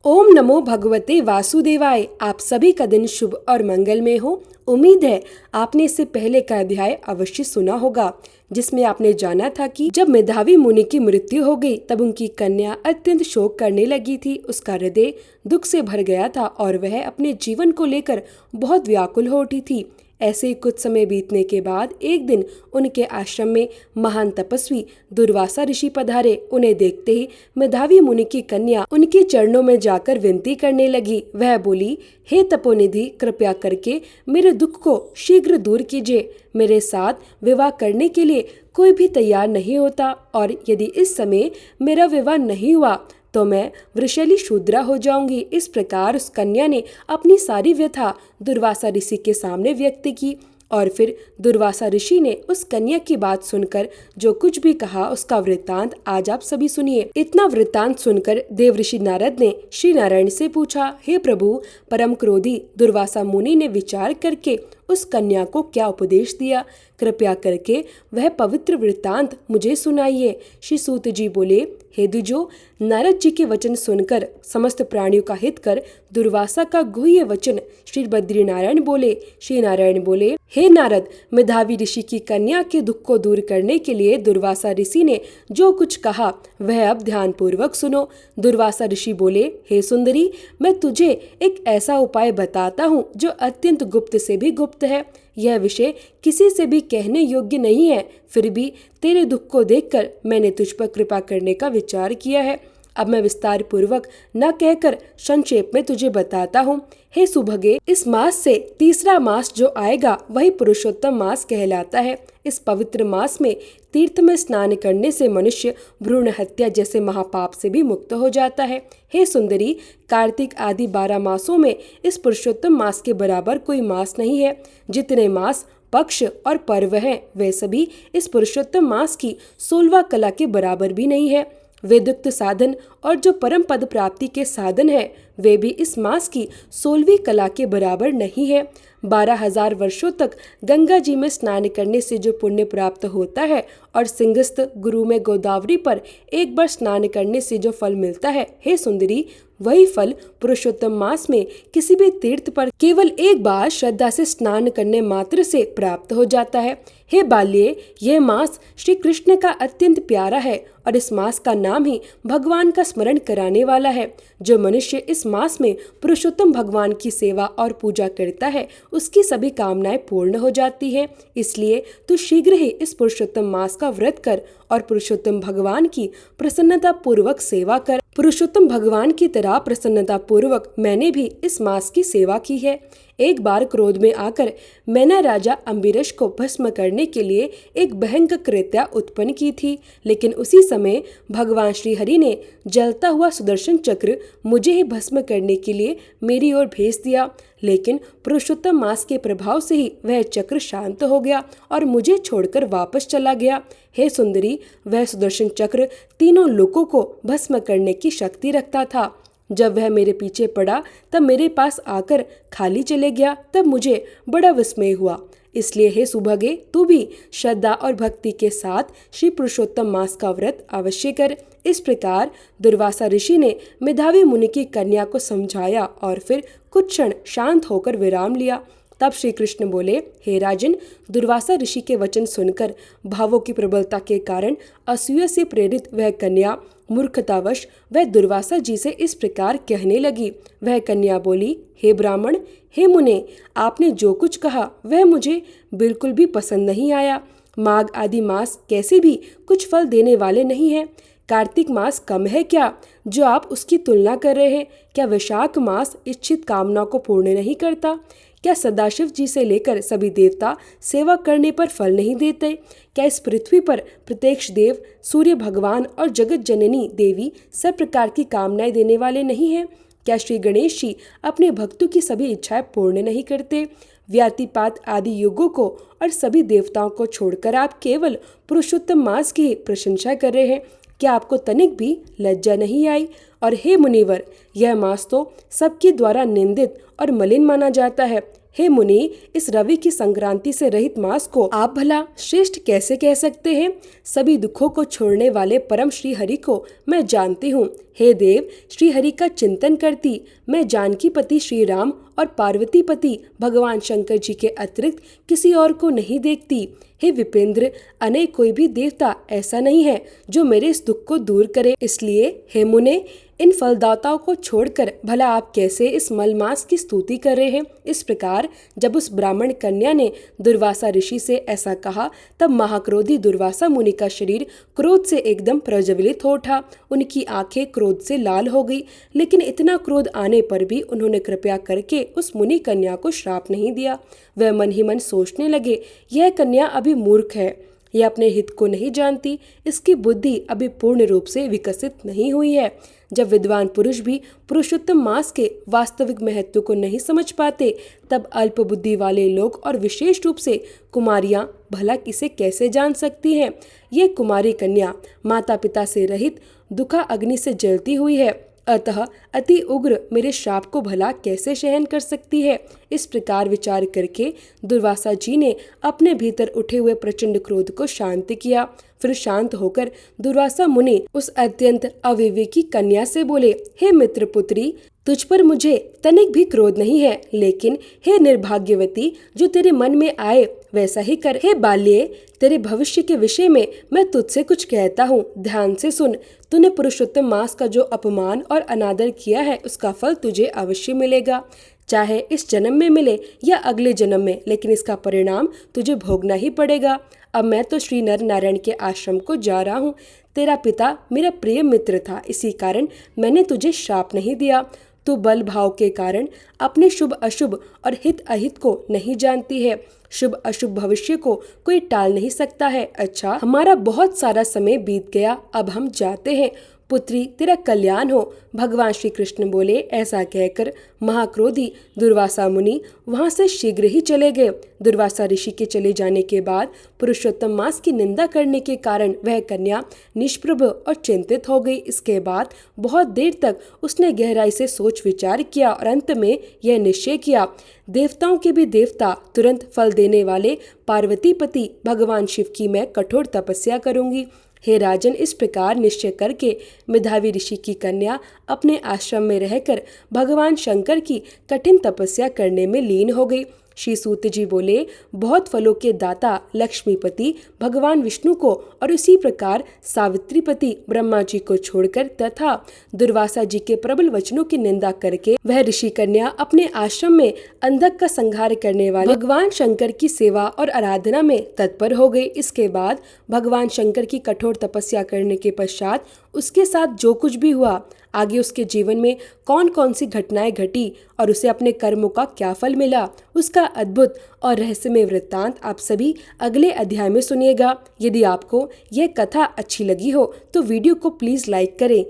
ओम नमो भगवते वासुदेवाय। आप सभी का दिन शुभ और मंगलमय हो। उम्मीद है आपने इससे पहले का अध्याय अवश्य सुना होगा, जिसमें आपने जाना था कि जब मेधावी मुनि की मृत्यु हो गई तब उनकी कन्या अत्यंत शोक करने लगी थी। उसका हृदय दुख से भर गया था और वह अपने जीवन को लेकर बहुत व्याकुल हो उठी थी। ऐसे ही कुछ समय बीतने के बाद एक दिन उनके आश्रम में महान तपस्वी दुर्वासा ऋषि पधारे। उन्हें देखते ही मेधावी मुनि की कन्या उनके चरणों में जाकर विनती करने लगी। वह बोली, हे तपोनिधि, कृपया करके मेरे दुख को शीघ्र दूर कीजिए। मेरे साथ विवाह करने के लिए कोई भी तैयार नहीं होता और यदि इस समय मेरा विवाह नहीं हुआ तो मैं वृषली शूद्रा हो जाऊंगी। इस प्रकार उस कन्या ने अपनी सारी व्यथा दुर्वासा ऋषि के सामने व्यक्त की और फिर दुर्वासा ऋषि ने उस कन्या की बात सुनकर जो कुछ भी कहा उसका वृत्तांत आज आप सभी सुनिए। इतना वृत्तांत सुनकर देव ऋषि नारद ने श्री नारायण से पूछा, हे प्रभु, परम क्रोधी दुर्वासा मुनि ने विचार करके उस कन्या को क्या उपदेश दिया? कृपया करके वह पवित्र वृत्तांत मुझे सुनाइए। श्री सूत जी बोले, हे द्विजो, नारद जी के वचन सुनकर समस्त प्राणियों का हित कर दुर्वासा का गुह्य वचन श्री बद्री नारायण बोले। श्री नारायण बोले, हे नारद, मेधावी ऋषि की कन्या के दुख को दूर करने के लिए दुर्वासा ऋषि ने जो कुछ कहा वह अब ध्यान पूर्वक सुनो। दुर्वासा ऋषि बोले, हे सुंदरी, मैं तुझे एक ऐसा उपाय बताता हूँ जो अत्यंत गुप्त से भी गुप्त है। यह विषय किसी से भी कहने योग्य नहीं है, फिर भी तेरे दुख को देखकर मैंने तुझ पर कृपा करने का विचार किया है। अब मैं विस्तार पूर्वक न कहकर संक्षेप में तुझे बताता हूँ। हे सुभगे, इस मास से तीसरा मास जो आएगा वही पुरुषोत्तम मास कहलाता है। इस पवित्र मास में तीर्थ में स्नान करने से मनुष्य भ्रूण हत्या जैसे महापाप से भी मुक्त हो जाता है। हे सुंदरी, कार्तिक आदि 12 मासों में इस पुरुषोत्तम मास के बराबर कोई मास नहीं है। जितने मास, पक्ष और पर्व हैं वे सभी इस पुरुषोत्तम मास की 16वां कला के बराबर भी नहीं है। वेदोक्त साधन और जो परम पद प्राप्ति के साधन है वे भी इस मास की 16वीं कला के बराबर नहीं है। 12,000 वर्षों तक गंगा जी में स्नान करने से जो पुण्य प्राप्त होता है और सिंहस्थ गुरु में गोदावरी पर एक बार स्नान करने से जो फल मिलता है, हे सुंदरी, वही फल पुरुषोत्तम मास में किसी भी तीर्थ पर केवल एक बार श्रद्धा से स्नान करने मात्र से प्राप्त हो जाता है। हे बाल्ये, यह मास श्री कृष्ण का अत्यंत प्यारा है और इस मास का नाम ही भगवान का स्मरण कराने वाला है। जो मनुष्य इस मास में पुरुषोत्तम भगवान की सेवा और पूजा करता है उसकी सभी कामनाएं पूर्ण हो जाती हैं। इसलिए तू शीघ्र ही इस पुरुषोत्तम मास का व्रत कर और पुरुषोत्तम भगवान की प्रसन्नता पूर्वक सेवा कर। पुरुषोत्तम भगवान की तरह प्रसन्नता पूर्वक मैंने भी इस मास की सेवा की है। एक बार क्रोध में आकर मैंने राजा अम्बरीश को भस्म करने के लिए एक भयंकर कृत्या उत्पन्न की थी, लेकिन उसी समय भगवान श्री हरि ने जलता हुआ सुदर्शन चक्र मुझे ही भस्म करने के लिए मेरी ओर भेज दिया। लेकिन पुरुषोत्तम मास के प्रभाव से ही वह चक्र शांत हो गया और मुझे छोड़कर वापस चला गया। हे सुंदरी, वह सुदर्शन चक्र तीनों लोकों को भस्म करने की शक्ति रखता था। जब वह मेरे पीछे पड़ा तब मेरे पास आकर खाली चले गया, तब मुझे बड़ा विस्मय हुआ। इसलिए हे सुभगे, तू भी श्रद्धा और भक्ति के साथ श्री पुरुषोत्तम मास का व्रत अवश्य कर। इस प्रकार दुर्वासा ऋषि ने मेधावी मुनि की कन्या को समझाया और फिर कुछ क्षण शांत होकर विराम लिया। तब श्री कृष्ण बोले, हे राजन, दुर्वासा ऋषि के वचन सुनकर भावों की प्रबलता के कारण असूया से प्रेरित वह कन्या मूर्खतावश वह दुर्वासा जी से इस प्रकार कहने लगी। वह कन्या बोली, हे ब्राह्मण, हे मुने, आपने जो कुछ कहा वह मुझे बिल्कुल भी पसंद नहीं आया। माघ आदि मास कैसे भी कुछ फल देने वाले नहीं है। कार्तिक मास कम है क्या जो आप उसकी तुलना कर रहे हैं? क्या वैशाख मास इच्छित कामना को पूर्ण नहीं करता? क्या सदाशिव जी से लेकर सभी देवता सेवा करने पर फल नहीं देते? क्या इस पृथ्वी पर प्रत्यक्ष देव, सूर्य भगवान और जगत जननी देवी सब प्रकार की कामनाएं देने वाले नहीं हैं? क्या श्री गणेश जी अपने भक्तों की सभी इच्छाएं पूर्ण नहीं करते? व्यातिपात आदि युगों को और सभी देवताओं को छोड़कर आप केवल पुरुषोत्तम मास की प्रशंसा कर रहे हैं। क्या आपको तनिक भी लज्जा नहीं आई? और हे मुनिवर, यह मास तो सबके द्वारा निंदित और मलिन माना जाता है। हे मुनि, इस रवि की संक्रांति से रहित मास को आप भला श्रेष्ठ कैसे कह सकते हैं? सभी दुखों को छोड़ने वाले परम श्री हरि को मैं जानती हूँ। हे देव, श्री हरि का चिंतन करती मैं जानकी पति श्री राम और पार्वती पति भगवान शंकर जी के अतिरिक्त किसी और को नहीं देखती। हे विपेंद्र, अनेक कोई भी देवता ऐसा नहीं है जो मेरे इस दुख को दूर करे। इसलिए हे मुने, इन फलदाताओं को छोड़कर भला आप कैसे इस मलमास की स्तुति कर रहे हैं? इस प्रकार जब उस ब्राह्मण कन्या ने दुर्वासा ऋषि से ऐसा कहा, तब महाक्रोधी दुर्वासा मुनि का शरीर क्रोध से एकदम प्रज्वलित हो उठा। उनकी आंखें क्रोध से लाल हो गई, लेकिन इतना क्रोध आने पर भी उन्होंने कृपया करके उस मुनि कन्या को श्राप नहीं दिया। वह मन ही मन सोचने लगे, यह कन्या अभी मूर्ख है, यह अपने हित को नहीं जानती, इसकी बुद्धि अभी पूर्ण रूप से विकसित नहीं हुई है। जब विद्वान पुरुष भी पुरुषोत्तम मास के वास्तविक महत्व को नहीं समझ पाते, तब अल्प बुद्धि वाले लोग और विशेष रूप से कुमारियां भला इसे कैसे जान सकती हैं? ये कुमारी कन्या माता पिता से रहित दुखा अग्नि से जलती हुई है, अतः अति उग्र मेरे श्राप को भला कैसे सहन कर सकती है? इस प्रकार विचार करके दुर्वासा जी ने अपने भीतर उठे हुए प्रचंड क्रोध को शांत किया। फिर शांत होकर दुर्वासा मुनि उस अत्यंत अविवेकी कन्या से बोले, हे मित्र पुत्री, तुझ पर मुझे तनिक भी क्रोध नहीं है, लेकिन हे निर्भाग्यवती, जो तेरे मन में आए वैसा ही कर। हे बाल्ये, तेरे भविष्य के विषय में मैं तुझसे कुछ कहता हूँ, ध्यान से सुन। तूने पुरुषोत्तम मास का जो अपमान और अनादर किया है, उसका फल तुझे अवश्य मिलेगा, चाहे इस जन्म में मिले या अगले जन्म में, लेकिन इसका परिणाम तुझे भोगना ही पड़ेगा। अब मैं तो श्री नर नारायण के आश्रम को जा रहा हूँ। तेरा पिता मेरा प्रिय मित्र था, इसी कारण मैंने तुझे श्राप नहीं दिया। तू बल भाव के कारण अपने शुभ अशुभ और हित अहित को नहीं जानती है। शुभ अशुभ भविष्य को कोई टाल नहीं सकता है। अच्छा, हमारा बहुत सारा समय बीत गया, अब हम जाते हैं। पुत्री, तेरा कल्याण हो। भगवान श्री कृष्ण बोले। ऐसा कहकर महाक्रोधी दुर्वासा मुनि वहां से शीघ्र ही चले गए। दुर्वासा ऋषि के चले जाने के बाद पुरुषोत्तम मास की निंदा करने के कारण वह कन्या निष्प्रभ और चिंतित हो गई। इसके बाद बहुत देर तक उसने गहराई से सोच विचार किया और अंत में यह निश्चय किया, देवताओं के भी देवता, तुरंत फल देने वाले पार्वती पति भगवान शिव की मैं कठोर तपस्या करूंगी। हे राजन, इस प्रकार निश्चय करके मेधावी ऋषि की कन्या अपने आश्रम में रहकर भगवान शंकर की कठिन तपस्या करने में लीन हो गई। श्री सूत जी बोले, बहुत फलों के दाता लक्ष्मीपति भगवान विष्णु को और उसी प्रकार सावित्रीपति ब्रह्मा जी को छोड़कर तथा दुर्वासा जी के प्रबल वचनों की निंदा करके वह ऋषि कन्या अपने आश्रम में अंधक का संहार करने वाले भगवान शंकर की सेवा और आराधना में तत्पर हो गई। इसके बाद भगवान शंकर की कठोर तपस्या करने के पश्चात उसके साथ जो कुछ भी हुआ, आगे उसके जीवन में कौन कौन सी घटनाएं घटी और उसे अपने कर्मों का क्या फल मिला, उसका अद्भुत और रहस्यमय वृत्तांत आप सभी अगले अध्याय में सुनिएगा। यदि आपको यह कथा अच्छी लगी हो तो वीडियो को प्लीज लाइक करें।